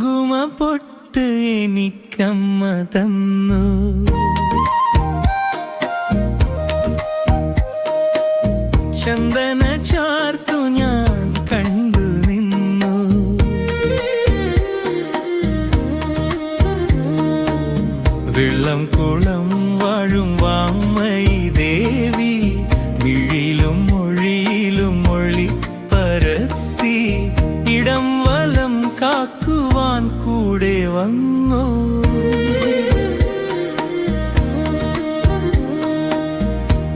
കുങ്കുമപ്പൊട്ട് എനിക്കമ്മ തന്നു. ചന്ദന ചാർത്തു ഞാൻ കണ്ടു നിന്നു. വെള്ളം കുളം വാഴും വാമയി ദേവി, മിഴിയിലും മൊഴിയിലും മൊഴി പരത്തി ഇടം വലം കാക്കുവാൻ കൂടെ വന്നു.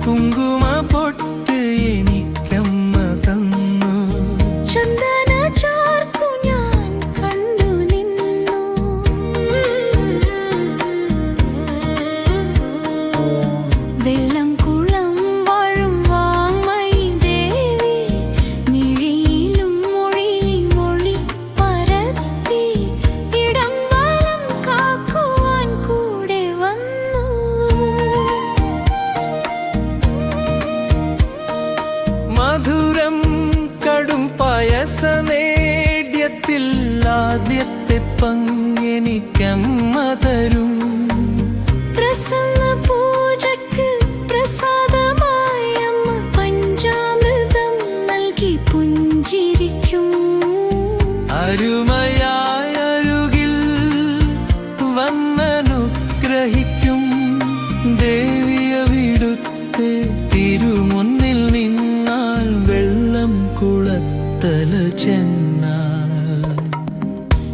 കുങ്കുമപ്പൊട്ട് എനിക്കമ്മ തന്നു. ചന്ദന ചാർത്തു ഞാൻ കണ്ടു നിന്നു. വെള്ളം കുളം വാഴും വാമയി ദേവി, മിഴിയിലും മൊഴിയിലും മൊഴി പരത്തി ഇടം വലം കാക്കുവാൻ കൂടെ വന്നു. മധുരം കടും പായസ നേദ്യത്തിൽ ആദ്യത്തെ പങ്കെനിക്കമ്മ തരും. പ്രസന്ന പൂജയ്ക്ക് പ്രസാദമായി അമ്മ പഞ്ചാമൃതം നൽകി പുഞ്ചിരിക്കും. അരുമയായ അരുകിൽ വന്നനുഗ്രഹിക്കും. ദേവിയവിടുത്തെ തിരുമുന്നിൽ നിന്നാൽ വെള്ളം കുളത്തല ചെന്നാൽ.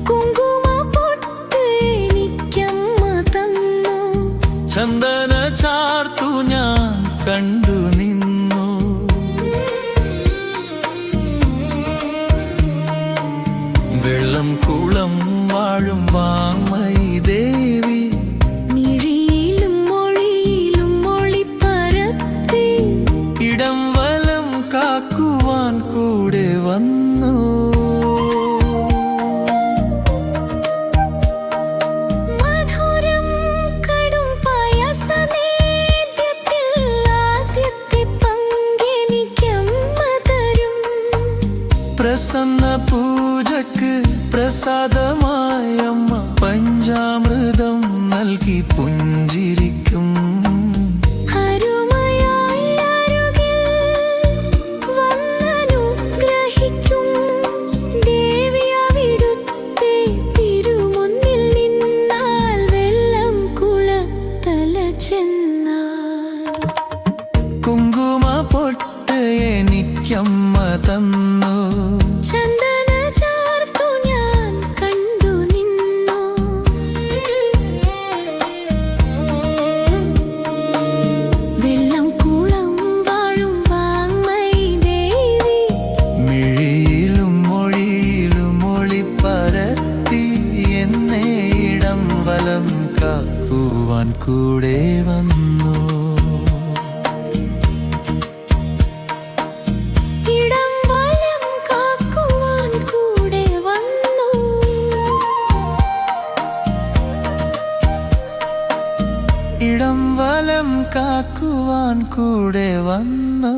കുങ്കുമപ്പൊട്ട് എനിക്കമ്മ തന്നു. ചന്ദന ചാർത്തു ഞാൻ കണ്ടു നിന്നു. വെള്ളം കുളം വാഴും വാമയി ദേവി, മിഴിയിലും മൊഴിയിലും മൊഴി പരത്തി ഇടം വലം കാക്കുവാൻ കൂടെ വന്നു. മധുരം കടും പായസ നേദ്യത്തിൽ ആദ്യത്തെ പങ്കെനിക്കമ്മ തരും. പ്രസന്ന പൂജക്ക് പ്രസാദമായ അമ്മ പഞ്ചാമൃതം നൽകി പുഞ്ചിരിക്കും. അരുമയായി അരുകിൽ വന്നനുഗ്രഹിക്കും. ദേവി അവിടുത്തെ തിരുമുന്നിൽ നിന്നാൽ വെള്ളം കുളത്തല ചെന്നാൽ. കുങ്കുമപ്പൊട്ട് എനിക്കമ്മ തന്നു. ചന്ദന ചാർത്തു ഞാൻ കണ്ടു നിന്നു. വെള്ളം കുളം വാഴും വാമയി ദേവി, മിഴിയിലും മൊഴിയിലും മൊഴി പരത്തി എന്നെ ഇടം വലം കാക്കുവാൻ കൂടെ വന്നു. ഇടം വലം കാക്കുവാൻ കൂടെ വന്നു. ഇടം വലം കാക്കുവാൻ കൂടെ വന്നു.